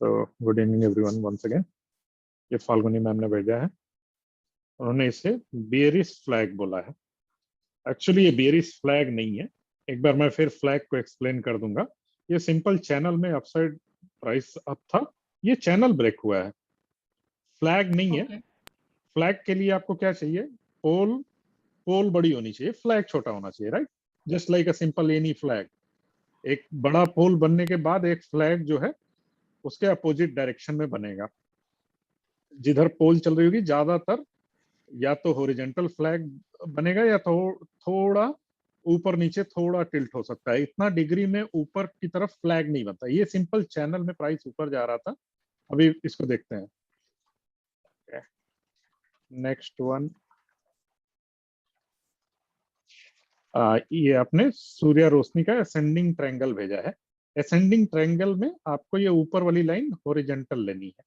सो good evening everyone once again. ये Falguni ma'am ने भेजा है। उन्होंने इसे बेयरिश फ्लैग बोला है। एक्चुअली ये बेयरिश फ्लैग नहीं है। एक बार मैं फिर फ्लैग को एक्सप्लेन कर दूंगा। ये सिंपल चैनल में अपसाइड प्राइस अप था, ये चैनल ब्रेक हुआ है, फ्लैग नहीं है। फ्लैग के लिए आपको क्या चाहिए? पोल पोल बड़ी होनी चाहिए, फ्लैग छोटा होना चाहिए, right? Just like a simple any flag. एक बड़ा पोल बनने के बाद एक फ्लैग जो है उसके अपोजिट डायरेक्शन में बनेगा। जिधर पोल चल रही होगी ज्यादातर या तो हॉरिजॉन्टल फ्लैग बनेगा या तो थोड़ा ऊपर नीचे थोड़ा टिल्ट हो सकता है। इतना डिग्री में ऊपर की तरफ फ्लैग नहीं बनता। ये सिंपल चैनल में प्राइस ऊपर जा रहा था। अभी इसको देखते हैं। नेक्स्ट वन, ये आपने सूर्य रोशनी का असेंडिंग ट्रायंगल भेजा है। असेंडिंग ट्रायंगल में आपको ये ऊपर वाली लाइन हॉरिजॉन्टल लेनी है।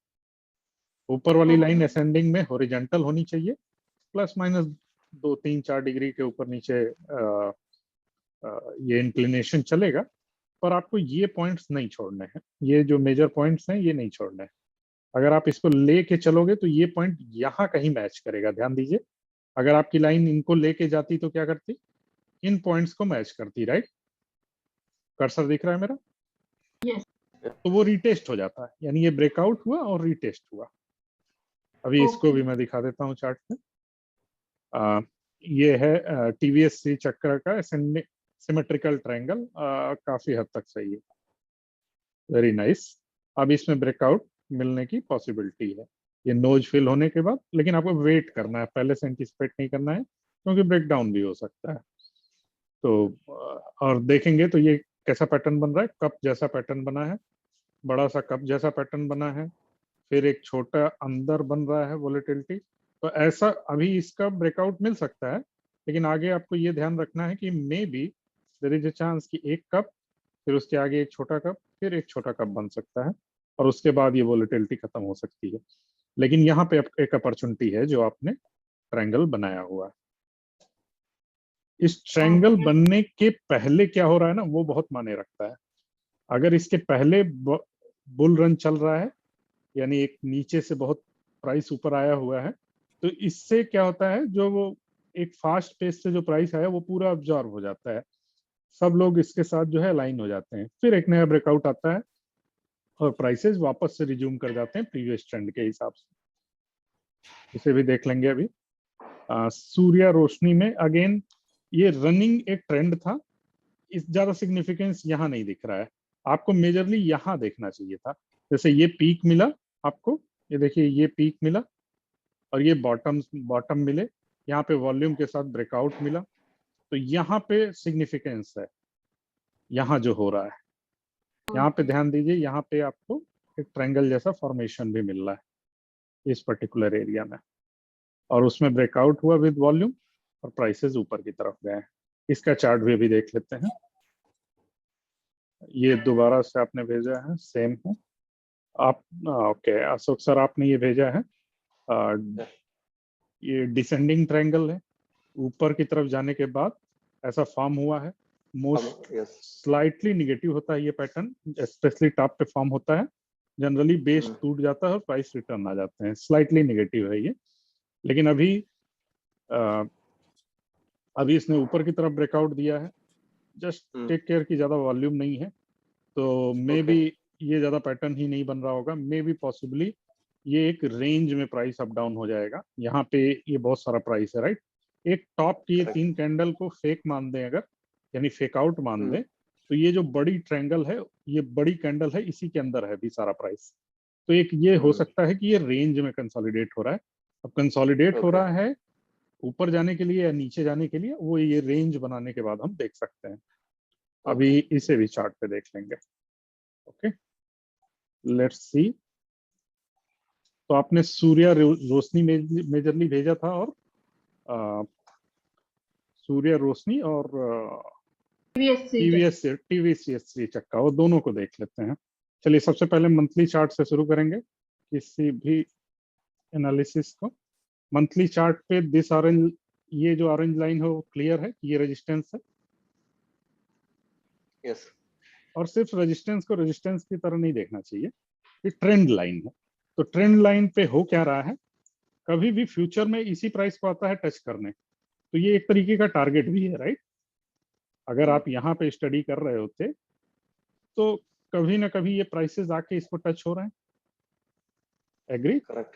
ऊपर वाली लाइन असेंडिंग में हॉरिजॉन्टल होनी चाहिए, प्लस माइनस 2 3 4 डिग्री के ऊपर नीचे ये इंक्लिनेशन चलेगा। पर आपको ये पॉइंट्स नहीं छोड़ने हैं, ये जो मेजर पॉइंट्स हैं ये नहीं छोड़ने हैं। अगर आप इसको लेके चलोगे तो ये पॉइंट यहाँ कहीं मैच करेगा। ध्यान दीजिए, अगर आपकी लाइन इनको लेके जाती तो क्या करती? इन पॉइंट्स को मैच करती, राइट? कर्सर दिख रहा है मेरा? Yes. तो वो रीटेस्ट हो जाता है, यानी ये ब्रेकआउट हुआ और रीटेस्ट हुआ। अभी इसको भी मैं दिखा देता हूँ चार्ट में। ये है टीवीएस श्री चक्र का सिमेट्रिकल ट्रायंगल। काफी हद तक सही है, वेरी नाइस। अब इसमें ब्रेकआउट मिलने की पॉसिबिलिटी है ये नोज फिल होने के बाद, लेकिन आपको वेट करना है, पहले से एंटिसिपेट नहीं करना है, क्योंकि ब्रेकडाउन भी हो सकता है। तो और देखेंगे तो ये कैसा पैटर्न बन रहा है। कप जैसा पैटर्न बना है, बड़ा सा कप जैसा पैटर्न बना है, फिर एक छोटा अंदर बन रहा है वोलेटिलिटी। तो ऐसा अभी इसका ब्रेकआउट मिल सकता है, लेकिन आगे आपको ये ध्यान रखना है कि maybe there is a chance कि एक कप, फिर उसके आगे एक छोटा कप, फिर एक छोटा कप बन सकता है, और उसके बाद ये वोलेटिलिटी खत्म हो सकती है। लेकिन यहाँ पे एक अपॉर्चुनिटी है जो आपने ट्रायंगल बनाया हुआ है। इस ट्रायंगल बनने के पहले क्या हो रहा है ना, वो बहुत मायने रखता है। अगर इसके पहले बुल रन चल रहा है, यानी एक नीचे से बहुत प्राइस ऊपर आया हुआ है, तो इससे क्या होता है, जो वो एक फास्ट पेस से जो प्राइस आया वो पूरा अब्जॉर्ब हो जाता है। सब लोग इसके साथ जो है अलाइन हो जाते हैं, फिर एक नया ब्रेकआउट आता है और प्राइसेस वापस से रिज्यूम कर जाते हैं प्रीवियस ट्रेंड के हिसाब से। इसे भी देख लेंगे अभी। सूर्य रोशनी में अगेन ये रनिंग एक ट्रेंड था, इस ज्यादा सिग्निफिकेंस यहाँ नहीं दिख रहा है। आपको मेजरली यहाँ देखना चाहिए था। जैसे ये पीक मिला आपको, ये देखिए ये पीक मिला और ये बॉटम मिले, यहाँ पे वॉल्यूम के साथ ब्रेकआउट मिला, तो यहाँ पे सिग्निफिकेंस है यहाँ जो हो रहा है। यहाँ पे ध्यान दीजिए, यहाँ पे आपको एक ट्रायंगल जैसा फॉर्मेशन भी मिल रहा है इस पर्टिकुलर एरिया में, और उसमें ब्रेकआउट हुआ विद वॉल्यूम और प्राइसेस ऊपर की तरफ गए हैं। इसका चार्ट भी अभी देख लेते हैं। ये दोबारा से आपने भेजा है, सेम है आप। ओके अशोक सर, आपने ये भेजा है। ये डिसेंडिंग ट्रायंगल है, ऊपर की तरफ जाने के बाद ऐसा फॉर्म हुआ है। मोस्ट स्लाइटली निगेटिव होता है ये पैटर्न, स्पेशली टॉप पे फॉर्म होता है। जनरली बेस टूट जाता है और प्राइस रिटर्न आ जाते हैं। स्लाइटली निगेटिव है ये, लेकिन अभी इसने ऊपर की तरफ ब्रेकआउट दिया है। जस्ट टेक केयर की ज्यादा वॉल्यूम नहीं है, तो मे बी ये ज्यादा पैटर्न ही नहीं बन रहा होगा। मे बी पॉसिबली ये एक रेंज में प्राइस अप डाउन हो जाएगा। यहाँ पे ये बहुत सारा प्राइस है, राइट? एक टॉप की ये 3 कैंडल को फेक मान दें अगर, यानी फेक आउट मान दें, तो ये जो बड़ी ट्रायंगल है, ये बड़ी कैंडल है, इसी के अंदर है भी सारा प्राइस। तो एक ये हो सकता है कि ये रेंज में कंसोलिडेट हो रहा है। अब कंसोलिडेट हो रहा है ऊपर जाने के लिए या नीचे जाने के लिए, वो ये रेंज बनाने के बाद हम देख सकते हैं। अभी इसे भी चार्ट पे देख लेंगे। Okay, let's see. तो आपने सूर्य रोशनी मेजरली भेजा था, और सूर्य रोशनी और टीवीएस चक्का, वो दोनों को देख लेते हैं। चलिए सबसे पहले मंथली चार्ट से शुरू करेंगे किसी भी एनालिसिस को। मंथली चार्ट पे दिस ऑरेंज, ये जो ऑरेंज लाइन है वो क्लियर है कि ये रेजिस्टेंस है। यस। और सिर्फ रेजिस्टेंस को रेजिस्टेंस की तरह नहीं देखना चाहिए, ये ट्रेंड लाइन है। तो ट्रेंड लाइन पे हो क्या रहा है, कभी भी फ्यूचर में इसी प्राइस को आता है टच करने, तो ये एक तरीके का टारगेट भी है, राइट। अगर आप यहाँ पे स्टडी कर रहे होते तो कभी ना कभी ये प्राइसेस आके इसको टच हो रहे हैं। एग्री? Correct,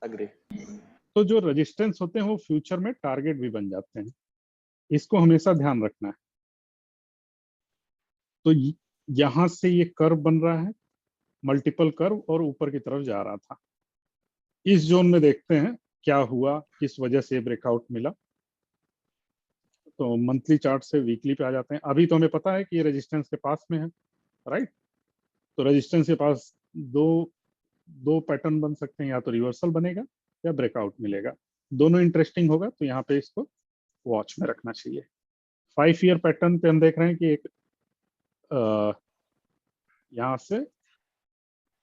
agree. तो जो रेजिस्टेंस होते हैं वो फ्यूचर में टारगेट भी बन जाते हैं, इसको हमेशा ध्यान रखना है। तो यहां से ये कर्व बन रहा है, मल्टीपल कर्व, और ऊपर की तरफ जा रहा था। इस जोन में देखते हैं क्या हुआ, किस वजह से ब्रेकआउट मिला। तो मंथली चार्ट से वीकली पे आ जाते हैं। अभी तो हमें पता है कि ये रेजिस्टेंस के पास में है, राइट। तो रेजिस्टेंस के पास दो दो पैटर्न बन सकते हैं, या तो रिवर्सल बनेगा या ब्रेकआउट मिलेगा, दोनों इंटरेस्टिंग होगा। तो यहाँ पे इसको वॉच में रखना चाहिए। 5 ईयर पैटर्न पे हम देख रहे हैं कि एक यहाँ से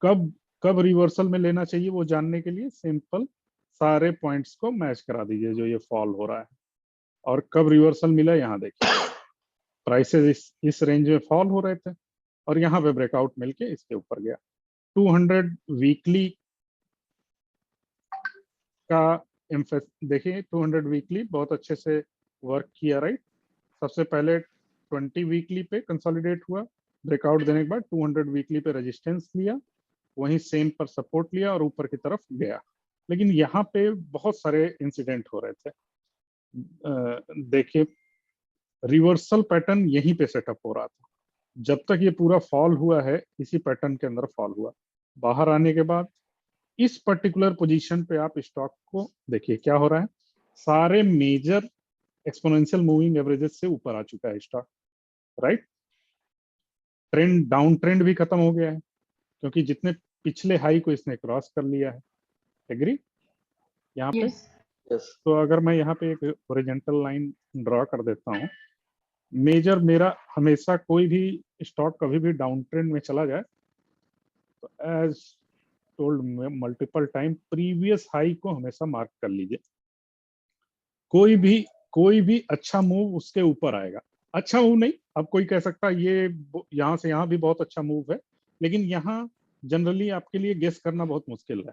कब कब रिवर्सल में लेना चाहिए वो जानने के लिए सिंपल सारे पॉइंट्स को मैच करा दीजिए जो ये फॉल हो रहा है, और कब रिवर्सल मिला यहाँ देखिए। प्राइसेस इस रेंज में फॉल हो रहे थे और यहाँ पे ब्रेकआउट मिलके इसके ऊपर गया। 200 वीकली का देखिए, 200 वीकली बहुत अच्छे से वर्क किया, राइट। सबसे पहले 20 वीकली पे कंसोलिडेट हुआ, ब्रेकआउट देने के बाद 200 वीकली पे रेजिस्टेंस लिया, वहीं सेम पर सपोर्ट लिया और ऊपर की तरफ गया। लेकिन यहाँ पे बहुत सारे इंसिडेंट हो रहे थे। देखिए, रिवर्सल पैटर्न यहीं पे सेटअप हो रहा था। जब तक ये पूरा फॉल हुआ है इसी पैटर्न के अंदर फॉल हुआ। बाहर आने के बाद इस पर्टिकुलर पोजीशन पे आप स्टॉक को देखिए क्या हो रहा है, सारे मेजर एक्सपोनेंशियल मूविंग एवरेजेस से ऊपर आ चुका है stock, right. Trend down trend भी खत्म हो गया है क्योंकि जितने पिछले हाई को इसने क्रॉस कर लिया है। एग्री यहाँ पे? यस। तो अगर मैं यहाँ पे एक हॉरिजॉन्टल लाइन ड्रॉ कर देता हूँ, मेजर मेरा हमेशा कोई भी स्टॉक कभी भी डाउन ट्रेंड में चला जाए तो as told multiple time previous high को हमेशा मार्क कर लीजिए। कोई भी अच्छा मूव उसके ऊपर आएगा। अच्छा मूव नहीं, अब कोई कह सकता है ये यहाँ से यहाँ भी बहुत अच्छा मूव है, लेकिन यहाँ जनरली आपके लिए गेस करना बहुत मुश्किल है।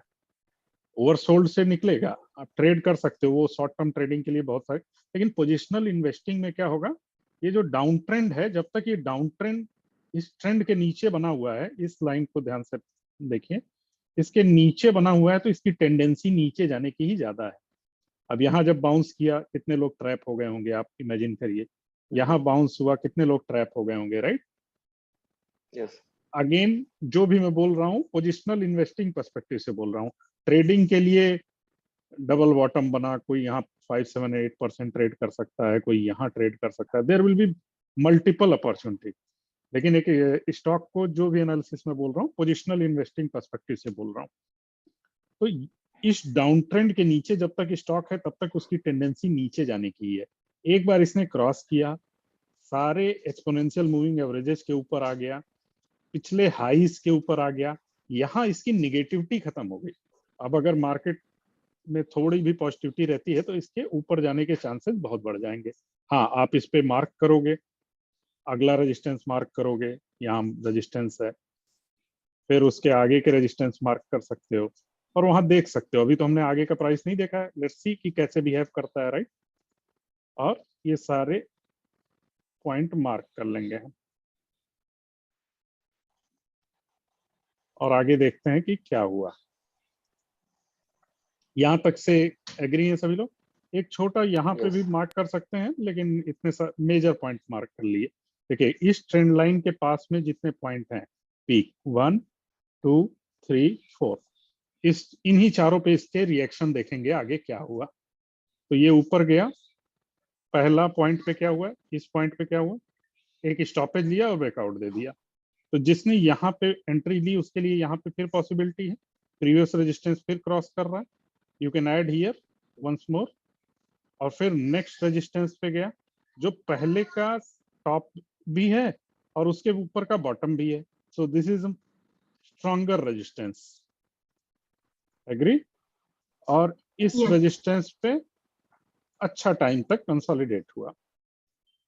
ओवरसोल्ड से निकलेगा, आप ट्रेड कर सकते हो, वो शॉर्ट टर्म ट्रेडिंग के लिए बहुत सारे। लेकिन पोजिशनल इन्वेस्टिंग में क्या होगा, ये जो डाउन ट्रेंड है, जब तक ये डाउन ट्रेंड इस ट्रेंड के नीचे बना हुआ है, इस लाइन को ध्यान से देखिए, इसके नीचे बना हुआ है तो इसकी टेंडेंसी नीचे जाने की ही ज्यादा है। अब यहाँ जब बाउंस किया कितने लोग ट्रैप हो गए होंगे, आप इमेजिन करिए। यहाँ बाउंस हुआ कितने लोग ट्रैप हो गए होंगे, राइट। यस। अगेन जो भी मैं बोल रहा हूँ पोजिशनल इन्वेस्टिंग पर्सपेक्टिव से बोल रहा हूँ। ट्रेडिंग के लिए डबल बॉटम बना, कोई यहाँ 5-7-8% ट्रेड कर सकता है, कोई यहाँ ट्रेड कर सकता है, there will be multiple opportunity. लेकिन एक स्टॉक को जो भी एनालिसिस में बोल रहा हूँ पोजिशनल इन्वेस्टिंग पर्सपेक्टिव से बोल रहा हूँ। तो इस डाउन ट्रेंड के नीचे जब तक स्टॉक है तब तक उसकी टेंडेंसी नीचे जाने की है। एक बार इसने क्रॉस किया, सारे एक्सपोनेंशियल मूविंग एवरेजेस के ऊपर आ गया, पिछले हाईज के ऊपर आ गया, यहाँ इसकी निगेटिविटी खत्म हो गई। अब अगर मार्केट में थोड़ी भी पॉजिटिविटी रहती है तो इसके ऊपर जाने के चांसेस बहुत बढ़ जाएंगे। हाँ, आप इस पे मार्क करोगे, अगला रेजिस्टेंस मार्क करोगे, यहाँ रेजिस्टेंस है, फिर उसके आगे के रेजिस्टेंस मार्क कर सकते हो और वहां देख सकते हो। अभी तो हमने आगे का प्राइस नहीं देखा है, लेट्स सी कि कैसे बिहेव करता है, राइट। और ये सारे पॉइंट मार्क कर लेंगे हम और आगे देखते हैं कि क्या हुआ। यहाँ तक से एग्री है सभी लोग? एक छोटा यहाँ पे भी मार्क कर सकते हैं, लेकिन इतने मेजर पॉइंट मार्क कर लिए। देखिए, इस ट्रेंड लाइन के पास में जितने पॉइंट हैं, पीक 1 2 3 4, इन्हीं चारों पे इसके रिएक्शन देखेंगे आगे क्या हुआ। तो ये ऊपर गया, पहला पॉइंट पे क्या हुआ, इस पॉइंट पे क्या हुआ, एक स्टॉपेज लिया और ब्रेकआउट दे दिया। तो जिसने यहाँ पे एंट्री ली उसके लिए यहाँ पे फिर पॉसिबिलिटी है, प्रीवियस रेजिस्टेंस फिर क्रॉस कर रहा है, you can add here once more, और फिर नेक्स्ट रेजिस्टेंस पे गया जो पहले का टॉप भी है और उसके ऊपर का बॉटम भी है। So this is stronger resistance. Agree? और इस रेजिस्टेंस पे अच्छा टाइम तक कंसोलिडेट हुआ।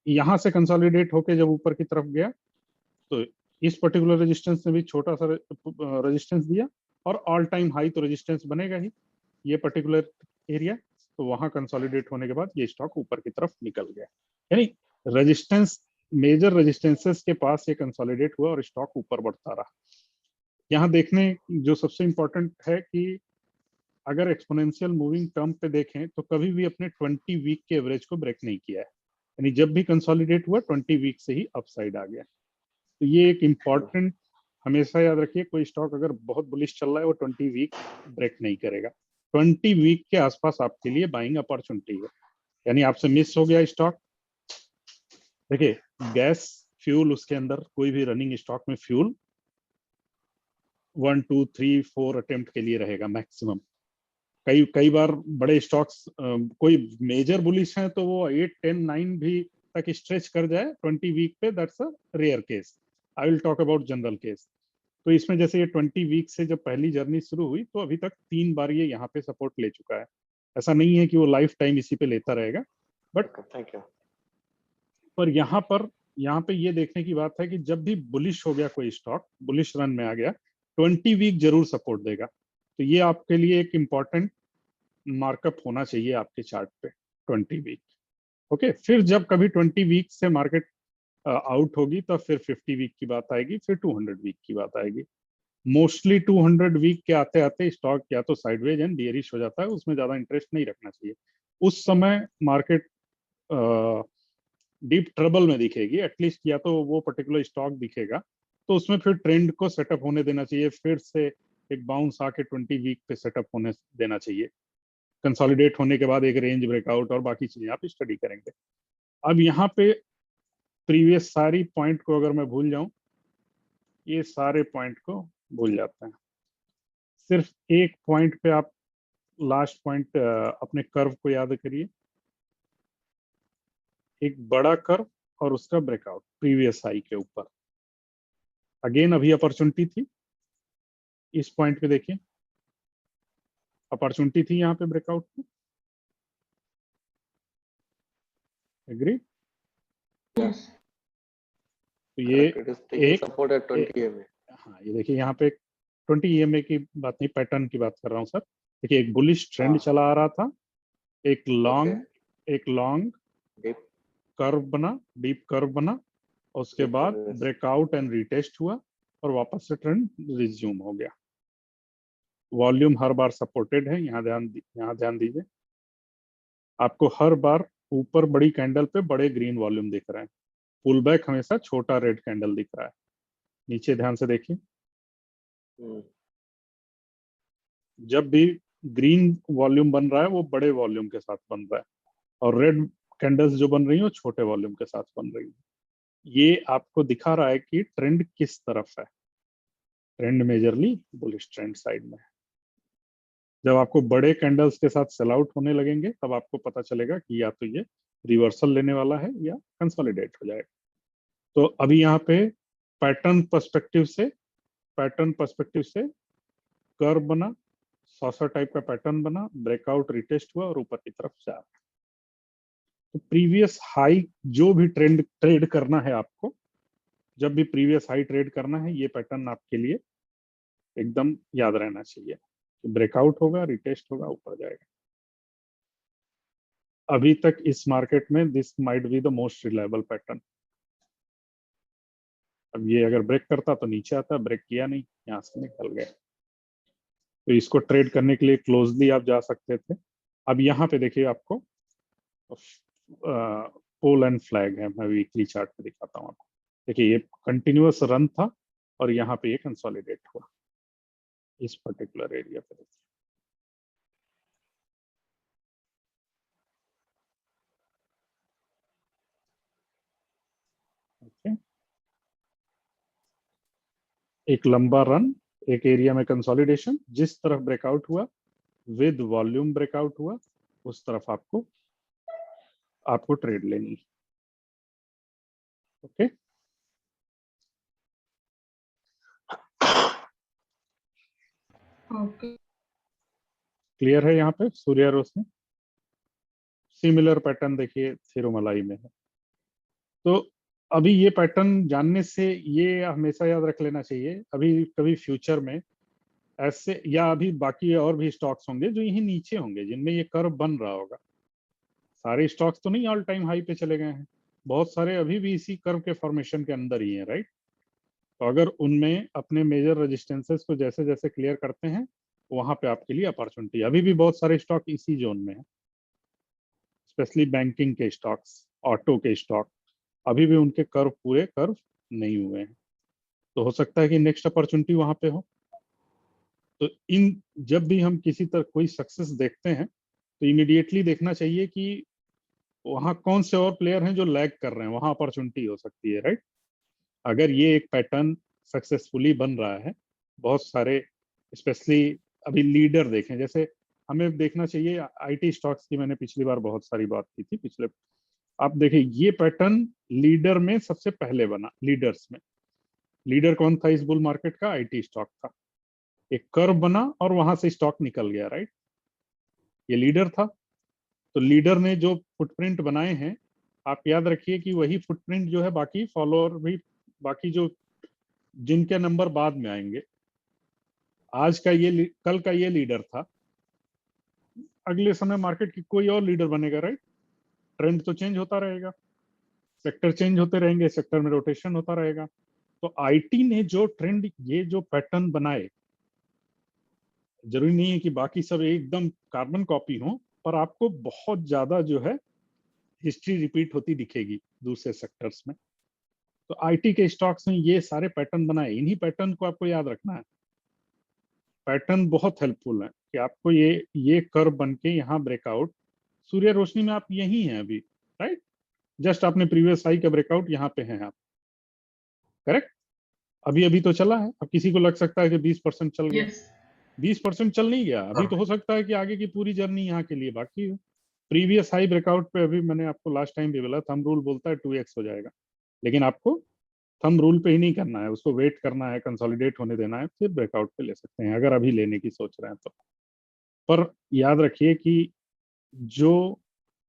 यहां से कंसोलिडेट होके जब ऊपर की तरफ गया तो इस पर्टिकुलर रेजिस्टेंस ने भी छोटा सा रेजिस्टेंस दिया और ऑल टाइम हाई तो रेजिस्टेंस बनेगा ही ये पर्टिकुलर एरिया, तो वहां कंसोलिडेट होने के बाद ये स्टॉक ऊपर की तरफ निकल गया। यानी रेजिस्टेंस, मेजर रेजिस्टेंसेस के पास ये कंसोलिडेट हुआ और स्टॉक ऊपर बढ़ता रहा। यहाँ देखने जो सबसे इंपॉर्टेंट है कि अगर एक्सपोनेंशियल मूविंग टर्म पे देखें तो कभी भी अपने 20 वीक के एवरेज को ब्रेक नहीं किया है, यानी जब भी कंसोलिडेट हुआ 20 वीक से ही अपसाइड आ गया। तो ये एक इम्पॉर्टेंट, हमेशा याद रखिए कोई स्टॉक अगर बहुत बुलिश चल रहा है वो 20 वीक ब्रेक नहीं करेगा। 20 वीक के आसपास आपके लिए बाइंग अपॉर्चुनिटी है, यानी आपसे मिस हो गया स्टॉक। देखिए गैस फ्यूल, उसके अंदर कोई भी रनिंग स्टॉक में फ्यूल 1 2 3 4 अटेम्प्ट के लिए रहेगा मैक्सिमम। कई कई बार बड़े स्टॉक्स कोई मेजर बुलिश हैं तो वो 8 10 9 भी तक स्ट्रेच कर जाए 20 वीक पे, that's a rare case. I will talk about general case. तो इसमें जैसे ये 20 वीक से जब पहली जर्नी शुरू हुई तो अभी तक 3 बार ये यहाँ पे सपोर्ट ले चुका है। ऐसा नहीं है कि वो लाइफ टाइम इसी पे लेता रहेगा, बट थैंक यू। पर यहाँ पे ये देखने की बात है कि जब भी बुलिश हो गया कोई स्टॉक, बुलिश रन में आ गया, 20 वीक जरूर सपोर्ट देगा। तो ये आपके लिए एक इम्पॉर्टेंट मार्कअप होना चाहिए आपके चार्ट पे, 20 वीक। ओके, फिर जब कभी 20 वीक से मार्केट आउट होगी तब फिर 50 वीक की बात आएगी, फिर 200 वीक की बात आएगी। मोस्टली 200 वीक के आते आते स्टॉक या तो साइडवेज एंड बियरिश हो जाता है, उसमें ज्यादा इंटरेस्ट नहीं रखना चाहिए। उस समय मार्केट डीप ट्रबल में दिखेगी, एटलीस्ट या तो वो पर्टिकुलर स्टॉक दिखेगा, तो उसमें फिर ट्रेंड को सेटअप होने देना चाहिए, फिर से एक बाउंस आके 20 वीक पे सेटअप होने देना चाहिए। कंसोलिडेट होने के बाद एक रेंज ब्रेकआउट और बाकी चीजें आप स्टडी करेंगे। अब यहाँ पे प्रीवियस सारी पॉइंट को अगर मैं भूल जाऊं, ये सारे पॉइंट को भूल जाते हैं, सिर्फ एक पॉइंट पे आप लास्ट पॉइंट अपने कर्व को याद करिए, एक बड़ा कर्व और उसका ब्रेकआउट प्रीवियस हाई के ऊपर। अगेन अभी अपॉर्चुनिटी थी, इस पॉइंट पे देखिए अपॉर्चुनिटी थी यहाँ पे ब्रेकआउट में। एग्री? यस, तो ये इट इज टेकिंग एक सपोर्ट एट 20 EMA। हाँ ये देखिए यहाँ पे 20 EMA की बात नहीं, पैटर्न की बात कर रहा हूँ सर। देखिए एक बुलिश ट्रेंड हाँ, चला आ रहा था, एक ओके, लॉन्ग डीप कर्व बना, डीप कर्व बना, और उसके डीप बाद कर, ब्रेकआउट एंड रिटेस्ट हुआ और वापस से ट्रेंड रिज्यूम हो गया। वॉल्यूम हर बार सपोर्टेड है, यहाँ ध्यान दीजिए, आपको हर बार ऊपर बड़ी कैंडल पे बड़े ग्रीन वॉल्यूम दिख रहे हैं, पुल बैक हमेशा छोटा रेड कैंडल दिख रहा है। नीचे ध्यान से देखिए, जब भी ग्रीन वॉल्यूम बन रहा है वो बड़े वॉल्यूम के साथ बन रहा है, और रेड कैंडल्स जो बन रही है वो छोटे वॉल्यूम के साथ बन रही है। ये आपको दिखा रहा है कि ट्रेंड किस तरफ है। Trend majorly bullish trend side में है। जब आपको बड़े कैंडल्स के साथ सेल आउट होने लगेंगे तब आपको पता चलेगा कि या तो ये रिवर्सल लेने वाला है या कंसोलिडेट हो जाएगा। तो अभी यहाँ पे पैटर्न पर्सपेक्टिव से कर्व बना, सॉसर टाइप का पैटर्न बना, ब्रेकआउट रिटेस्ट हुआ और ऊपर की तरफ जा रहा है। तो प्रीवियस हाई जो भी ट्रेड करना है आपको, जब भी प्रीवियस हाई ट्रेड करना है, ये पैटर्न आपके लिए एकदम याद रहना चाहिए। ब्रेकआउट होगा, रिटेस्ट होगा, ऊपर जाएगा। अभी तक इस मार्केट में this might be the most reliable pattern. अब ये अगर ब्रेक करता तो नीचे आता, ब्रेक किया नहीं, यहाँ से निकल गया। तो इसको ट्रेड करने के लिए क्लोजली आप जा सकते थे। अब यहाँ पे देखिए आपको पोल एंड फ्लैग है, मैं वीकली चार्ट पे दिखाता हूँ आपको। देखिए ये कंटिन्यूअस रन था और यहाँ पे ये कंसोलिडेट हुआ इस पर्टिकुलर एरिया पे। देखिए ओके, एक लंबा रन, एक एरिया में कंसोलिडेशन, जिस तरफ ब्रेकआउट हुआ विद वॉल्यूम ब्रेकआउट हुआ उस तरफ आपको ट्रेड लेनी। Okay, okay. क्लियर है? यहाँ पे सूर्य रोशनी सिमिलर पैटर्न देखिए थिरुमलाई में है। तो अभी ये पैटर्न जानने से ये हमेशा याद रख लेना चाहिए, अभी कभी फ्यूचर में ऐसे या अभी बाकी और भी स्टॉक्स होंगे जो यही नीचे होंगे, जिनमें ये कर्व बन रहा होगा। सारे स्टॉक्स तो नहीं ऑल टाइम हाई पे चले गए हैं, बहुत सारे अभी भी इसी कर्व के फॉर्मेशन के अंदर ही हैं, राइट। तो अगर उनमें अपने मेजर रेजिस्टेंसेस को जैसे जैसे क्लियर करते हैं, वहां पे आपके लिए अपॉर्चुनिटी। अभी भी बहुत सारे स्टॉक इसी जोन में है, स्पेशली बैंकिंग के स्टॉक्स, ऑटो के स्टॉक, अभी भी उनके कर्व पूरे कर्व नहीं हुए हैं। तो हो सकता है कि नेक्स्ट अपॉर्चुनिटी वहां पे हो। तो इन जब भी हम किसी तरह कोई सक्सेस देखते हैं, तो इमीडिएटली देखना चाहिए कि वहां कौन से और प्लेयर हैं जो लैग कर रहे हैं, वहां अपॉर्चुनिटी हो सकती है, राइट। अगर ये एक पैटर्न सक्सेसफुली बन रहा है, बहुत सारे स्पेशली अभी लीडर देखें, जैसे हमें देखना चाहिए आईटी स्टॉक्स की, मैंने पिछली बार बहुत सारी बात की थी पिछले। आप देखिए ये पैटर्न लीडर में सबसे पहले बना, लीडर्स में। लीडर कौन था इस बुल मार्केट का? आईटी स्टॉक था। एक कर्व बना और वहां से स्टॉक निकल गया, राइट। ये लीडर था। तो लीडर ने जो फुटप्रिंट बनाए हैं, आप याद रखिए कि वही फुटप्रिंट जो है बाकी फॉलोअर भी, बाकी जो जिनके नंबर बाद में आएंगे, आज का ये कल का ये लीडर था, अगले समय मार्केट की कोई और लीडर बनेगा, राइट। ट्रेंड तो चेंज होता रहेगा, सेक्टर चेंज होते रहेंगे, सेक्टर में रोटेशन होता रहेगा। तो आईटी ने जो ट्रेंड, ये जो पैटर्न बनाए, जरूरी नहीं है कि बाकी सब एकदम कार्बन कॉपी हो, पर आपको बहुत ज्यादा जो है हिस्ट्री रिपीट होती दिखेगी दूसरे सेक्टर्स में। तो आईटी के स्टॉक्स में ये सारे पैटर्न बनाए, इन्हीं पैटर्न को आपको याद रखना है। पैटर्न बहुत हेल्पफुल है कि आपको ये कर्व बन के यहाँ ब्रेकआउट, सूर्य रोशनी में आप यही हैं अभी, राइट। जस्ट आपने प्रीवियस हाई का ब्रेकआउट यहाँ पे हैं आप, करेक्ट। अभी अभी तो चला है। अब किसी को लग सकता है कि 20% चल गया, Yes. 20% चल नहीं गया अभी, तो हो सकता है कि आगे की पूरी जर्नी यहाँ के लिए बाकी हो। प्रीवियस हाई ब्रेकआउट पे अभी मैंने आपको लास्ट टाइम भी बोला, थंब रूल बोलता है 2x हो जाएगा, लेकिन आपको थंब रूल पे ही नहीं करना है, उसको वेट करना है, कंसोलिडेट होने देना है, फिर ब्रेकआउट पे ले सकते हैं अगर अभी लेने की सोच रहे हैं तो। पर याद रखिए कि जो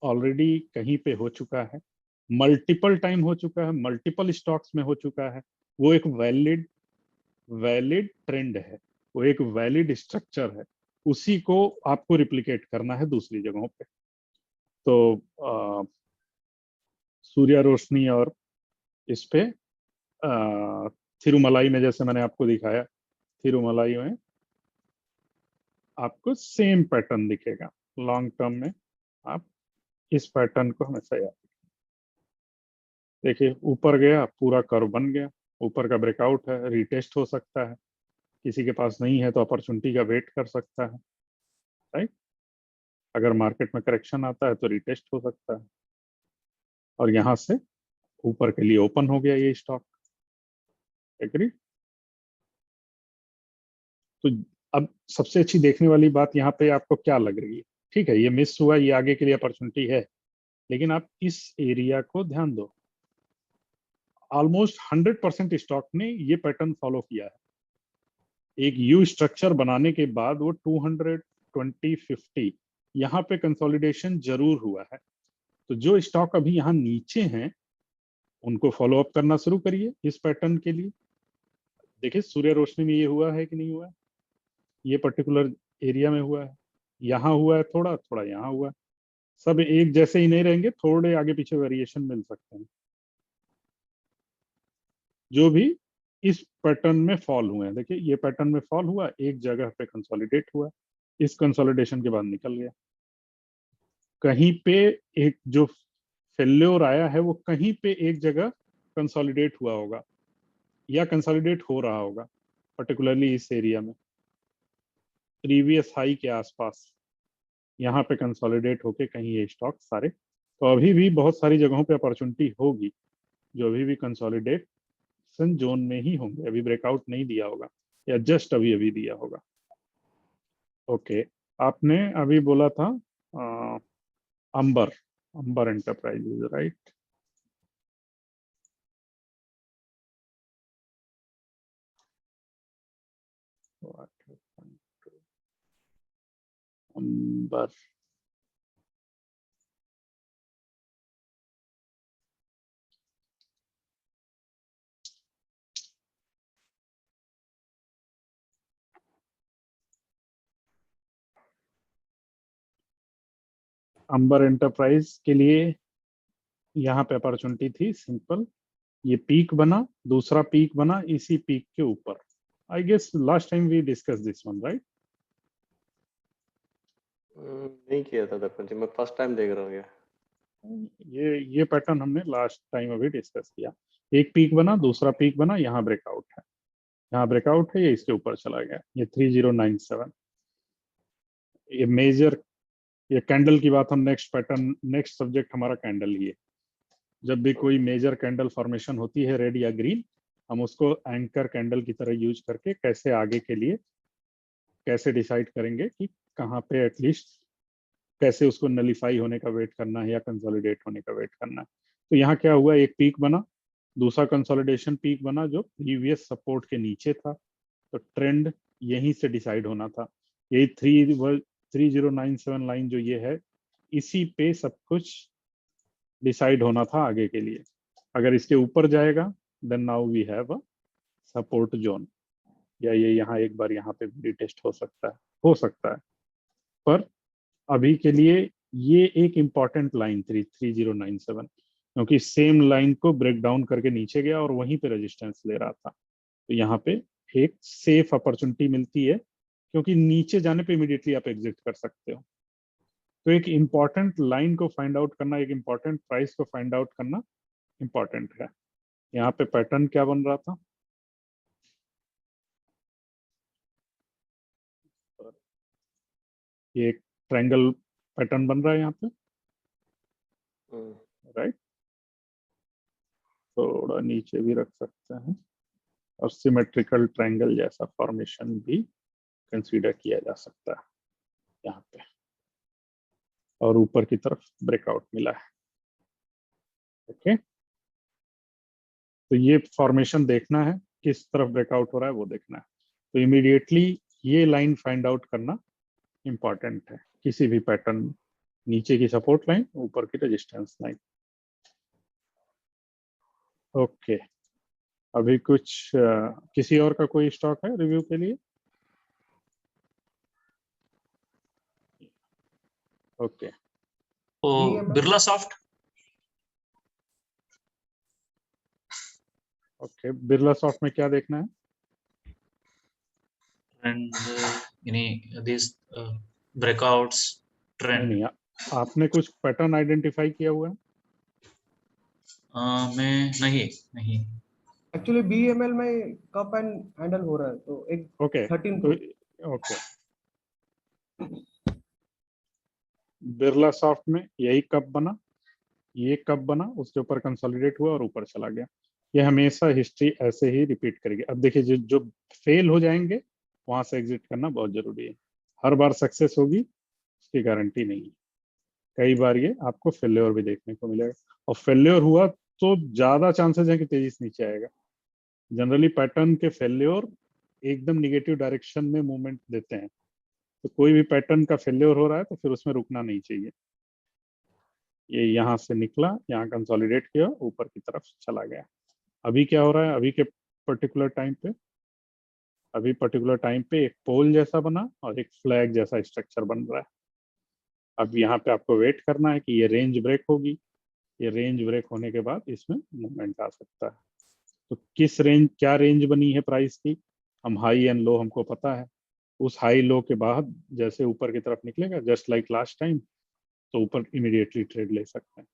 ऑलरेडी कहीं पे हो चुका है, मल्टीपल टाइम हो चुका है, मल्टीपल स्टॉक्स में हो चुका है, वो एक वैलिड वैलिड ट्रेंड है, वो एक वैलिड स्ट्रक्चर है, उसी को आपको रिप्लिकेट करना है दूसरी जगहों पे। तो सूर्य रोशनी और इस पे थिरुमलाई में जैसे मैंने आपको दिखाया, थिरुमलाई में आपको सेम पैटर्न दिखेगा लॉन्ग टर्म में। आप इस पैटर्न को हमेशा याद देखिए, ऊपर गया, पूरा कर्व बन गया, ऊपर का ब्रेकआउट है, रिटेस्ट हो सकता है, किसी के पास नहीं है तो अपॉर्चुनिटी का वेट कर सकता है, राइट। अगर मार्केट में करेक्शन आता है तो रिटेस्ट हो सकता है, और यहाँ से ऊपर के लिए ओपन हो गया ये स्टॉक, एग्री। तो अब सबसे अच्छी देखने वाली बात यहाँ पे आपको क्या लग रही है? ठीक है, ये मिस हुआ, ये आगे के लिए अपॉर्चुनिटी है, लेकिन आप इस एरिया को ध्यान दो। ऑलमोस्ट 100% स्टॉक ने ये पैटर्न फॉलो किया है। एक यू स्ट्रक्चर बनाने के बाद वो 200, 20, 50 यहाँ पे कंसोलिडेशन जरूर हुआ है। तो जो स्टॉक अभी यहाँ नीचे हैं, उनको फॉलो अप करना शुरू करिए इस पैटर्न के लिए। देखिए सूर्य रोशनी में ये हुआ है कि नहीं हुआ है, ये पर्टिकुलर एरिया में हुआ है, यहाँ हुआ है, थोड़ा थोड़ा यहाँ हुआ है, सब एक जैसे ही नहीं रहेंगे, थोड़े आगे पीछे वेरिएशन मिल सकते हैं। जो भी इस पैटर्न में फॉल हुए हैं, देखिए ये पैटर्न में फॉल हुआ, एक जगह पे कंसोलिडेट हुआ, इस कंसोलिडेशन के बाद निकल गया, कहीं पे एक जो फेल्योर आया है वो कहीं पे एक जगह कंसोलिडेट हुआ होगा या कंसोलिडेट हो रहा होगा, पर्टिकुलरली इस एरिया में प्रीवियस हाई के आसपास, यहाँ पे कंसोलिडेट होके कहीं ये स्टॉक सारे। तो अभी भी बहुत सारी जगहों पे अपॉर्चुनिटी होगी जो अभी भी कंसोलिडेशन जोन में ही होंगे, अभी ब्रेकआउट नहीं दिया होगा या जस्ट अभी अभी दिया होगा। ओके, आपने अभी बोला था अ, अंबर, अंबर एंटरप्राइजेज, राइट। अंबर, अंबर एंटरप्राइज के लिए यहाँ पे अपॉर्चुनिटी थी सिंपल, ये पीक बना, दूसरा पीक बना इसी पीक के ऊपर। I guess last time we discuss this one, right? नहीं किया था दर्पण जी, मैं फर्स्ट टाइम देख रहा हूँ ये पैटर्न हमने लास्ट टाइम अभी डिस्कस किया। एक पीक बना, दूसरा पीक बना, यहाँ ब्रेकआउट है, यहाँ ब्रेकआउट है, ये इसके ऊपर चला गया, ये 3097। ये मेजर, ये कैंडल की बात हम नेक्स्ट पैटर्न, नेक्स्ट सब्जेक्ट हमारा कैंडल ही है। जब भी कोई मेजर कैंडल फॉर्मेशन होती है रेड या ग्रीन, हम उसको एंकर कैंडल की तरह यूज करके कैसे आगे के लिए कैसे डिसाइड करेंगे कि कहाँ पे एटलीस्ट कैसे उसको नलीफाई होने का वेट करना है या कंसोलिडेट होने का वेट करना है। तो यहाँ क्या हुआ, एक पीक बना, दूसरा कंसोलिडेशन पीक बना जो प्रीवियस सपोर्ट के नीचे था, तो ट्रेंड यहीं से डिसाइड होना था। यही 3097 लाइन जो ये है, इसी पे सब कुछ डिसाइड होना था आगे के लिए। अगर इसके ऊपर जाएगा then now we have a support zone, या ये यहाँ एक बार यहाँ पे भी टेस्ट हो सकता है, पर अभी के लिए ये एक इंपॉर्टेंट लाइन 3097, क्योंकि सेम लाइन को ब्रेक डाउन करके नीचे गया और वहीं पे रेजिस्टेंस ले रहा था। तो यहाँ पे एक सेफ अपॉर्चुनिटी मिलती है, क्योंकि नीचे जाने पे इमीडिएटली आप एग्जिट कर सकते हो। तो एक इम्पॉर्टेंट लाइन को फाइंड आउट करना, एक इम्पॉर्टेंट प्राइस को फाइंड आउट करना इम्पॉर्टेंट है। यहाँ पे पैटर्न क्या बन रहा था, ये एक ट्रायंगल पैटर्न बन रहा है यहाँ पे, राइट? थोड़ा नीचे भी रख सकते हैं, और सिमेट्रिकल ट्रायंगल जैसा फॉर्मेशन भी कंसीडर किया जा सकता है यहाँ पे, और ऊपर की तरफ ब्रेकआउट मिला है। ओके, तो ये फॉर्मेशन देखना है, किस तरफ ब्रेकआउट हो रहा है वो देखना है। तो इमीडिएटली ये लाइन फाइंड आउट करना इंपॉर्टेंट है किसी भी पैटर्न, नीचे की सपोर्ट लाइन, ऊपर की रेजिस्टेंस लाइन। ओके, अभी कुछ किसी और का कोई स्टॉक है रिव्यू के लिए? Okay, Birla soft. Okay, Birla soft में क्या देखना है? and these breakouts trend. नहीं, आपने कुछ पैटर्न आइडेंटिफाई किया हुआ है? मैं नहीं एक्चुअली बीएमएल में कप एंड हैंडल हो रहा है, तो एक ओके 13 तो ओके, बिरला सॉफ्ट में यही कप बना, ये कप बना, उसके ऊपर कंसोलिडेट हुआ और ऊपर चला गया। ये हमेशा हिस्ट्री ऐसे ही रिपीट करेगी। अब देखिए, जो फेल हो जाएंगे वहां से एग्जिट करना बहुत जरूरी है। हर बार सक्सेस होगी उसकी गारंटी नहीं है, कई बार ये आपको फेल्योर भी देखने को मिलेगा, और फेल्योर हुआ तो ज्यादा चांसेस है कि तेजी से नीचे आएगा। जनरली पैटर्न के फेल्योर एकदम निगेटिव डायरेक्शन में मूवमेंट देते हैं, तो कोई भी पैटर्न का फेल्योर हो रहा है तो फिर उसमें रुकना नहीं चाहिए। ये यहाँ से निकला, यहाँ कंसोलिडेट किया, ऊपर की तरफ चला गया। अभी क्या हो रहा है, अभी के पर्टिकुलर टाइम पे एक पोल जैसा बना और एक फ्लैग जैसा स्ट्रक्चर बन रहा है। अब यहाँ पे आपको वेट करना है कि ये रेंज ब्रेक होगी, ये रेंज ब्रेक होने के बाद इसमें मूवमेंट आ सकता है। तो किस रेंज, क्या रेंज बनी है प्राइस की, हम हाई एंड लो हमको पता है। उस हाई लो के बाद जैसे ऊपर की तरफ निकलेगा, जस्ट लाइक लास्ट टाइम, तो ऊपर इमीडिएटली ट्रेड ले सकते हैं।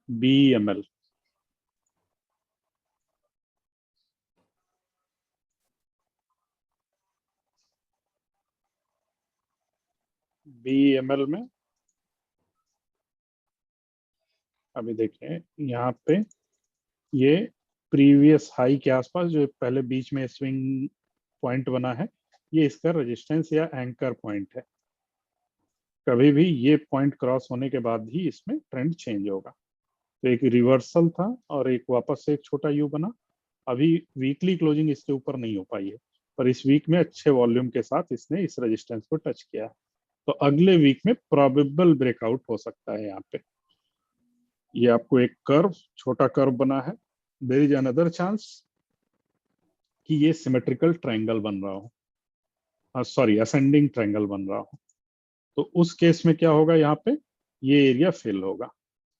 BML, BML में अभी देखें, यहाँ पे ये प्रीवियस हाई के आसपास जो पहले बीच में स्विंग पॉइंट बना है, ये इसका रेजिस्टेंस या एंकर पॉइंट है। कभी भी ये पॉइंट क्रॉस होने के बाद ही इसमें ट्रेंड चेंज होगा। तो एक रिवर्सल था और एक वापस से एक छोटा यू बना। अभी वीकली क्लोजिंग इसके ऊपर नहीं हो पाई है, पर इस वीक में अच्छे वॉल्यूम के साथ इसने इस रेजिस्टेंस को टच किया, तो अगले वीक में प्रोबेबल ब्रेकआउट हो सकता है। यहाँ पे ये आपको एक कर्व, छोटा कर्व बना है, देयर इज अनदर चांस कि ये सिमेट्रिकल ट्रायंगल बन रहा हो, सॉरी असेंडिंग ट्रायंगल बन रहा हो। तो उस केस में क्या होगा, यहाँ पे ये एरिया फिल होगा,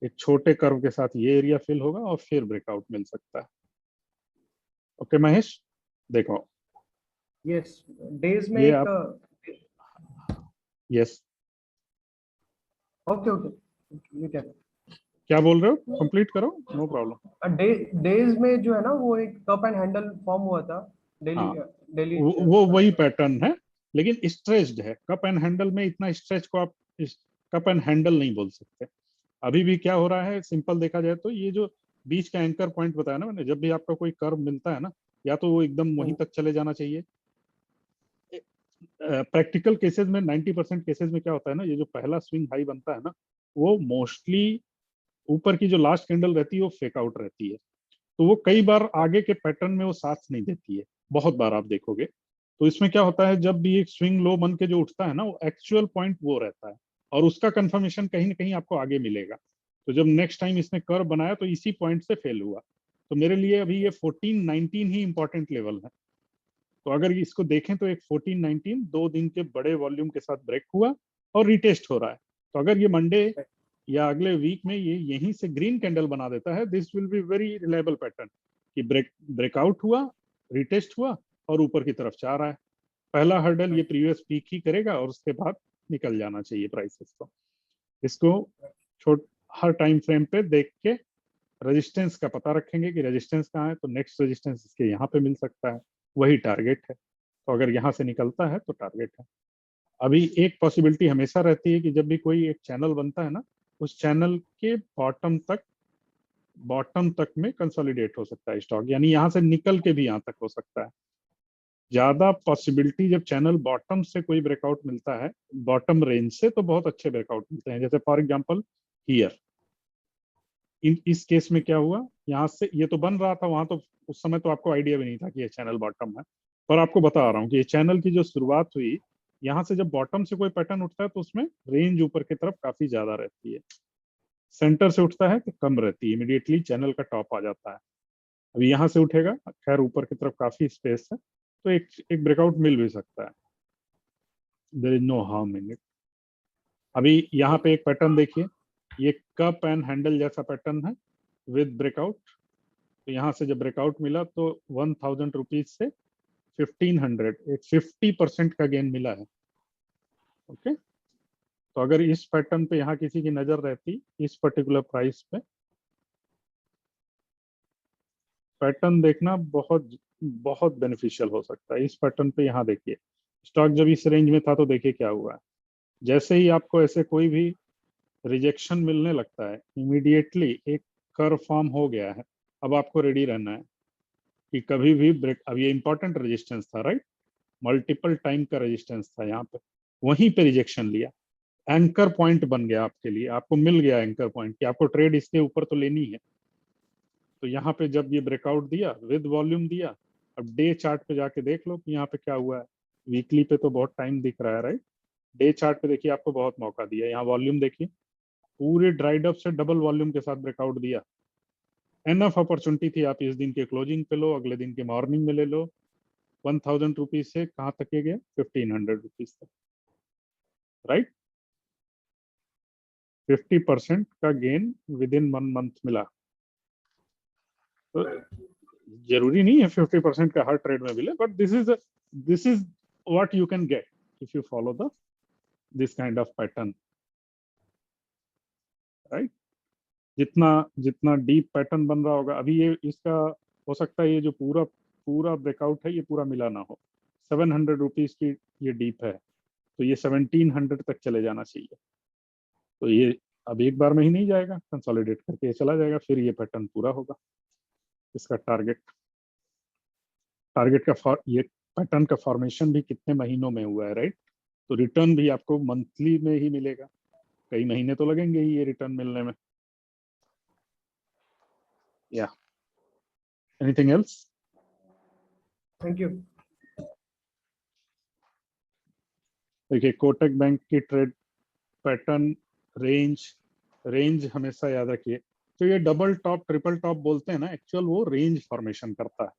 एक छोटे कर्व के साथ ये एरिया फिल होगा और फिर ब्रेकआउट मिल सकता है। ओके महेश, देखो यस, डेज में ये एक आप, यस ओके ओके, ये क्या क्या बोल रहे हो, कंप्लीट करो, नो प्रॉब्लम। डेज में जो है ना वो एक कप एंड हैंडल फॉर्म हुआ था डेली हाँ, डेली वो वही पैटर्न है, लेकिन स्ट्रेच्ड है। कप एंड हैंडल में इतना स्ट्रेच को आप कप एंड हैंडल नहीं बोल सकते। अभी भी क्या हो रहा है, सिंपल देखा जाए तो ये जो बीच का एंकर पॉइंट बताया ना मैंने, जब भी आपका कोई कर्व मिलता है ना, या तो वो एकदम वहीं तक चले जाना चाहिए। प्रैक्टिकल केसेस में 90% केसेस में क्या होता है ना, ये जो पहला स्विंग हाई बनता है ना, वो मोस्टली ऊपर की जो लास्ट कैंडल रहती है वो फेक आउट रहती है, तो वो कई बार आगे के पैटर्न में वो साथ नहीं देती है, बहुत बार आप देखोगे। तो इसमें क्या होता है, जब भी एक स्विंग लो बन के जो उठता है ना, वो एक्चुअल पॉइंट वो रहता है, और उसका कंफर्मेशन कहीं ना कहीं आपको आगे मिलेगा। तो जब नेक्स्ट टाइम इसने कर्व बनाया तो इसी पॉइंट से फेल हुआ। तो मेरे लिए अभी ये 14-19 ही इंपॉर्टेंट लेवल है। तो अगर इसको देखें तो एक 14-19 2 दिन के बड़े वॉल्यूम के साथ ब्रेक हुआ और रिटेस्ट हो रहा है। तो अगर ये मंडे या अगले वीक में ये यहीं से ग्रीन कैंडल बना देता है, this will be very reliable pattern कि ब्रेकआउट हुआ, रिटेस्ट हुआ और ऊपर की तरफ जा रहा है। पहला हर्डल ये प्रीवियस पीक ही करेगा और उसके बाद निकल जाना चाहिए प्राइसेस को। इसको छोट हर टाइम फ्रेम पे देख के रेजिस्टेंस का पता रखेंगे कि रेजिस्टेंस कहाँ है, तो नेक्स्ट रेजिस्टेंस इसके यहाँ पे मिल सकता है, वही टारगेट है। तो अगर यहाँ से निकलता है तो टारगेट है। अभी एक पॉसिबिलिटी हमेशा रहती है कि जब भी कोई एक चैनल बनता है ना, उस चैनल के बॉटम तक में कंसोलिडेट हो सकता है स्टॉक, यानी यहाँ से निकल के भी यहाँ तक हो सकता है। ज्यादा पॉसिबिलिटी जब चैनल बॉटम से कोई ब्रेकआउट मिलता है, बॉटम रेंज से, तो बहुत अच्छे ब्रेकआउट मिलते हैं। जैसे फॉर एग्जांपल हियर इस केस में क्या हुआ, यहाँ से ये तो बन रहा था, वहां तो उस समय तो आपको आइडिया भी नहीं था कि ये चैनल बॉटम है, पर आपको बता रहा हूँ कि ये चैनल की जो शुरुआत हुई, यहाँ से जब बॉटम से कोई पैटर्न उठता है तो उसमें रेंज ऊपर की तरफ काफी ज्यादा रहती है, सेंटर से उठता है तो कम रहती है, इमीडिएटली चैनल का टॉप आ जाता है। अभी यहाँ से उठेगा, खैर ऊपर की तरफ काफी स्पेस है, तो एक ब्रेकआउट मिल भी सकता है, there is no harm in it. अभी यहाँ पे एक पैटर्न देखिए, ये कप एंड हैंडल जैसा पैटर्न है विद ब्रेकआउट। तो यहाँ से जब ब्रेकआउट मिला तो 1000 रुपीज से 1500, एक 50% का गेन मिला है। ओके, तो अगर इस पैटर्न पे यहाँ किसी की नजर रहती, इस पर्टिकुलर प्राइस पे पैटर्न देखना बहुत बहुत बेनिफिशियल हो सकता है। इस पैटर्न पे यहाँ देखिए, स्टॉक जब इस रेंज में था तो देखिए क्या हुआ है, जैसे ही आपको ऐसे कोई भी रिजेक्शन मिलने लगता है, इमीडिएटली एक कर्व फॉर्म हो गया है। अब आपको रेडी रहना है कि कभी भी ब्रेक, अब ये इंपॉर्टेंट रेजिस्टेंस था राइट, मल्टीपल टाइम का रेजिस्टेंस था, यहाँ पे वहीं पे रिजेक्शन लिया, एंकर पॉइंट बन गया आपके लिए, आपको मिल गया एंकर पॉइंट कि आपको ट्रेड इसके ऊपर तो लेनी है। तो यहाँ पे जब ये ब्रेकआउट दिया, विद वॉल्यूम दिया, अब डे चार्ट पे जाके देख लो कि यहाँ पे क्या हुआ है। वीकली पे तो बहुत टाइम दिख रहा है राइट, डे चार्ट पे देखिए आपको बहुत मौका दिया। यहाँ वॉल्यूम देखिए, पूरे ड्राइड अप से डबल वॉल्यूम के साथ ब्रेकआउट दिया, एनफ अपॉर्चुनिटी थी, आप इस दिन के क्लोजिंग पे लो, अगले दिन के मॉर्निंग में ले लो। 1000 रुपीज से कहाँ तक के गया, 1500 रुपीज तक, राइट। 50% का गेन विद इन 1 मंथ मिला। तो जरूरी नहीं है 50% का हर ट्रेड में मिले, but this is what you can get if you follow the this kind of pattern, right. जितना जितना डीप पैटर्न बन रहा होगा, अभी ये इसका हो सकता है ये जो पूरा पूरा ब्रेकआउट है ये पूरा मिला ना हो, 700 रुपीज की ये डीप है, तो ये 1700 तक चले जाना चाहिए। तो ये अब एक बार में ही नहीं जाएगा, कंसोलिडेट करके ये चला जाएगा, फिर ये पैटर्न पूरा होगा। इसका टारगेट का ये पैटर्न का फॉर्मेशन भी कितने महीनों में हुआ है राइट, तो रिटर्न भी आपको मंथली में ही मिलेगा, कई महीने तो लगेंगे ही ये रिटर्न मिलने में। या एनीथिंग एल्स? Thank you. देखिए कोटक बैंक की ट्रेड पैटर्न, रेंज हमेशा याद रखिए। तो ये डबल टॉप ट्रिपल टॉप बोलते हैं ना, एक्चुअल वो रेंज फॉर्मेशन करता है।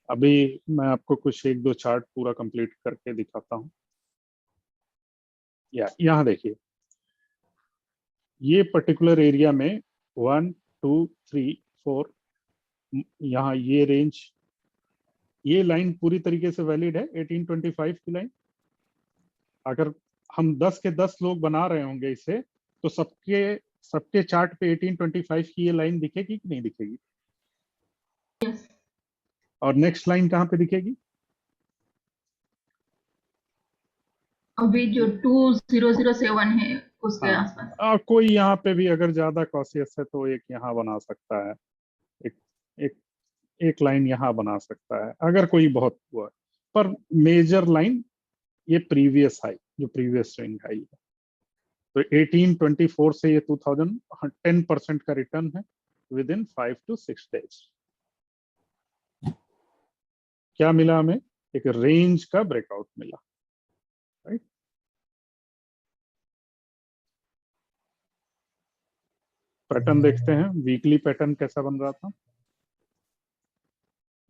अभी मैं आपको कुछ 1-2 चार्ट पूरा कंप्लीट करके दिखाता हूँ। या यहाँ देखिए, ये पर्टिकुलर एरिया में 1 2 3 4, यहाँ ये रेंज, ये लाइन पूरी तरीके से वैलिड है 1825 की लाइन। अगर हम 10 के 10 लोग बना रहे होंगे इसे, तो सबके सबके चार्ट पे 1825 की ये लाइन दिखेगी कि नहीं दिखेगी? और नेक्स्ट लाइन कहाँ पे दिखेगी? अभी जो 2007 है उसके हाँ, आसपास। कोई यहाँ पे भी अगर ज्यादा कॉशियस है तो एक यहाँ बना सकता है, एक एक एक लाइन यहाँ बना सकता है अगर कोई बहुत हुआ। पर मेजर लाइन ये प्रीवियस हाई, जो प्रीवियस स्विंग हाई है, तो 1824 से ये 2000 10% का रिटर्न है विद इन 5 to 6 डेज। क्या मिला हमें? एक रेंज का ब्रेकआउट मिला, राइट। पैटर्न देखते हैं, वीकली पैटर्न कैसा बन रहा था।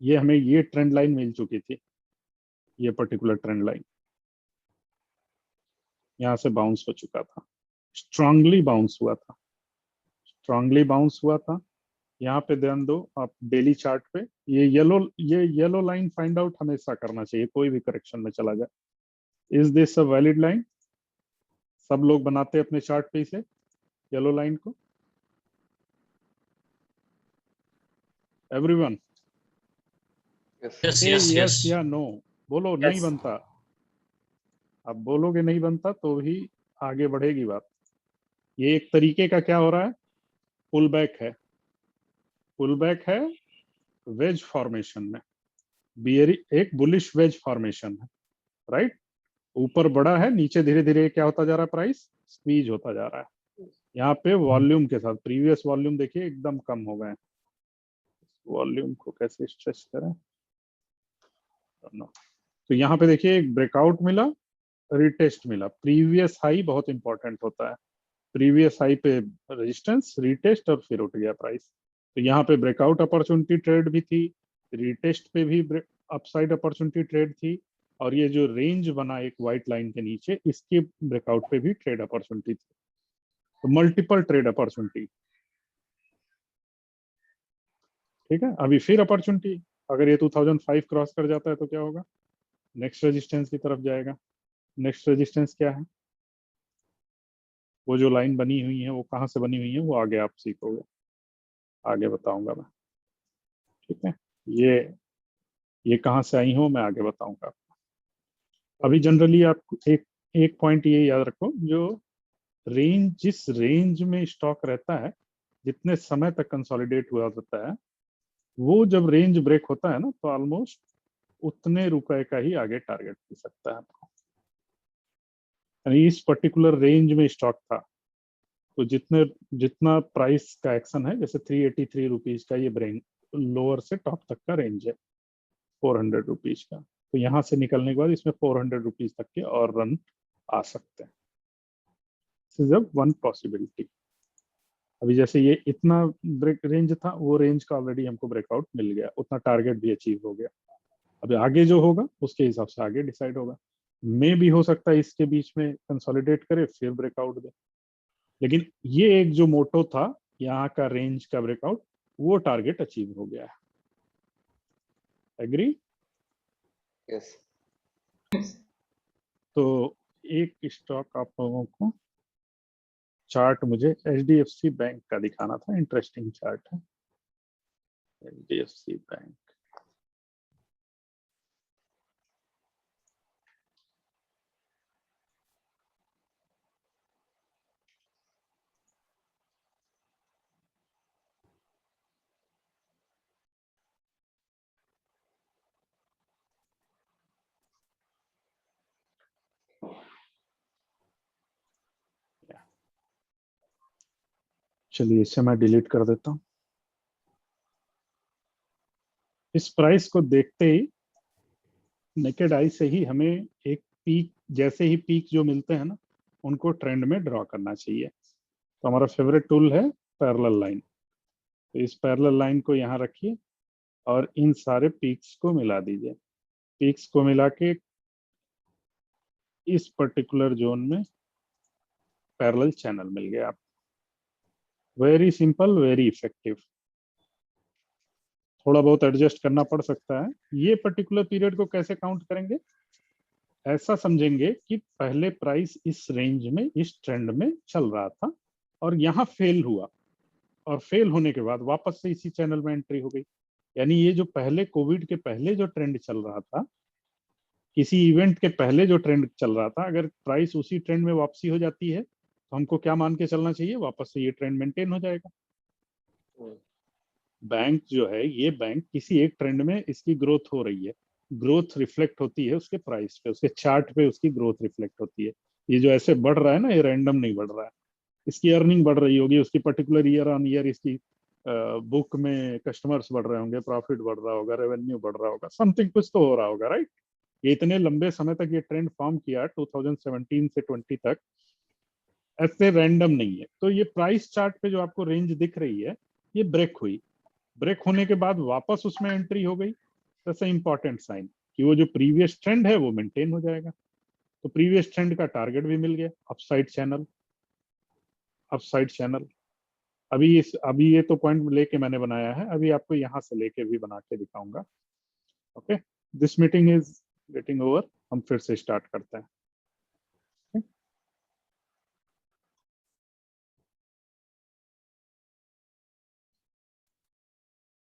ये हमें ये ट्रेंड लाइन मिल चुकी थी, ये पर्टिकुलर ट्रेंड लाइन यहां से बाउंस हो चुका था, स्ट्रांगली बाउंस हुआ था, स्ट्रांगली बाउंस हुआ था। यहाँ पे ध्यान दो आप डेली चार्ट पे, ये येलो लाइन फाइंड आउट हमेशा करना चाहिए कोई भी करेक्शन में चला जाए। Is this a valid line? सब लोग बनाते हैं अपने चार्ट पे इसे, येलो लाइन को। Everyone Yes, yes, yes yes. या नो बोलो। नहीं बनता, आप बोलोगे नहीं बनता तो भी आगे बढ़ेगी बात। ये एक तरीके का क्या हो रहा है, पुल बैक है, पुल बैक है वेज फॉर्मेशन में, बियरी एक बुलिश वेज फॉर्मेशन है, राइट। ऊपर बड़ा है, नीचे धीरे धीरे क्या होता जा रहा है, प्राइस स्क्वीज होता जा रहा है। यहाँ पे वॉल्यूम के साथ प्रीवियस वॉल्यूम देखिए एकदम कम हो गए, वॉल्यूम को कैसे स्ट्रेच करें। तो यहाँ पे देखिए एक ब्रेकआउट मिला, रिटेस्ट मिला, प्रीवियस हाई बहुत इंपॉर्टेंट होता है, प्रीवियस हाई पे रेजिस्टेंस, रिटेस्ट और फिर उठ गया प्राइस। तो यहाँ पे ब्रेकआउट अपॉर्चुनिटी ट्रेड भी थी, रिटेस्ट पे भी अपसाइड अपॉर्चुनिटी ट्रेड थी, और ये जो रेंज बना एक व्हाइट लाइन के नीचे, इसके ब्रेकआउट पे भी ट्रेड अपॉर्चुनिटी थी। तो मल्टीपल ट्रेड अपॉर्चुनिटी, ठीक है। अभी फिर अपॉर्चुनिटी, अगर ये 2005 क्रॉस कर जाता है तो क्या होगा, नेक्स्ट रेजिस्टेंस की तरफ जाएगा। नेक्स्ट रेजिस्टेंस क्या है, वो जो लाइन बनी हुई है वो कहाँ से बनी हुई है, वो आगे आप सीखोगे, आगे बताऊंगा मैं, ठीक है। ये कहाँ से आई हो मैं आगे बताऊंगा आपको। अभी जनरली आप एक पॉइंट ये याद रखो, जो रेंज, जिस रेंज में स्टॉक रहता है, जितने समय तक कंसोलिडेट हुआ होता है, वो जब रेंज ब्रेक होता है ना, तो ऑलमोस्ट उतने रुपए का ही आगे टारगेट मिल सकता है आपको। यानी इस पर्टिकुलर रेंज में स्टॉक था, तो जितना प्राइस का एक्शन है, जैसे 383 रुपीज का ये ब्रेन लोअर से टॉप तक का रेंज है 400 रुपीज का, तो यहाँ से निकलने के बाद इसमें 400 रुपीज तक के और रन आ सकते हैं। This is one possibility. अभी जैसे ये इतना ब्रेक रेंज था, वो रेंज का ऑलरेडी हमको ब्रेकआउट मिल गया, उतना टारगेट भी अचीव हो गया। अभी आगे जो होगा उसके हिसाब से आगे डिसाइड होगा, मे भी हो सकता है इसके बीच में कंसोलिडेट करे फिर ब्रेकआउट दे, लेकिन ये एक जो मोटो था यहाँ का रेंज का ब्रेकआउट, वो टारगेट अचीव हो गया है। एग्री? यस। तो एक स्टॉक आप लोगों को चार्ट मुझे एचडीएफसी बैंक का दिखाना था, इंटरेस्टिंग चार्ट है एचडीएफसी बैंक। चलिए इसे मैं डिलीट कर देता हूँ। इस प्राइस को देखते ही नेकेड आई से ही हमें एक पीक, जैसे ही पीक जो मिलते हैं ना, उनको ट्रेंड में ड्रॉ करना चाहिए। तो हमारा फेवरेट टूल है पैरेलल लाइन। तो इस पैरेलल लाइन को यहाँ रखिए और इन सारे पीक्स को मिला दीजिए। पीक्स को मिला के इस पर्टिकुलर जोन में पैरेलल चैनल मिल गया आप। Very simple, very effective. थोड़ा बहुत एडजस्ट करना पड़ सकता है। ये पर्टिकुलर पीरियड को कैसे काउंट करेंगे, ऐसा समझेंगे कि पहले प्राइस इस रेंज में, इस ट्रेंड में चल रहा था और यहाँ फेल हुआ, और फेल होने के बाद वापस से इसी चैनल में एंट्री हो गई। यानी ये जो पहले कोविड के पहले जो ट्रेंड चल रहा था, किसी इवेंट के पहले जो ट्रेंड चल रहा था, अगर प्राइस उसी ट्रेंड में वापसी हो जाती है तो हमको क्या मान के चलना चाहिए, वापस से ये ट्रेंड मेंटेन हो जाएगा। बैंक जो है, ये बैंक किसी एक ट्रेंड में इसकी ग्रोथ हो रही है, ग्रोथ रिफ्लेक्ट होती है उसके प्राइस पे, उसके चार्ट पे उसकी ग्रोथ रिफ्लेक्ट होती है। ये जो ऐसे बढ़ रहा है ना, ये रैंडम नहीं बढ़ रहा है। इसकी अर्निंग बढ़ रही होगी, उसकी पर्टिकुलर ईयर ऑन ईयर इसकी बुक में कस्टमर्स बढ़ रहे होंगे, प्रॉफिट बढ़ रहा होगा, रेवेन्यू बढ़ रहा होगा, समथिंग कुछ तो हो रहा होगा, राइट। ये इतने लंबे समय तक ये ट्रेंड फॉर्म किया 2017 से 20 तक, ऐसे रैंडम नहीं है। तो ये प्राइस चार्ट पे जो आपको रेंज दिख रही है, ये ब्रेक हुई, ब्रेक होने के बाद वापस उसमें एंट्री हो गई, दैट्स इंपॉर्टेंट साइन कि वो जो प्रीवियस ट्रेंड है वो मेंटेन हो जाएगा। तो प्रीवियस ट्रेंड का टारगेट भी मिल गया, अपसाइड चैनल, अपसाइड चैनल। अभी ये तो पॉइंट लेके मैंने बनाया है, अभी आपको यहाँ से लेके भी बना के दिखाऊंगा। Okay, this meeting is getting over, हम फिर से स्टार्ट करते हैं।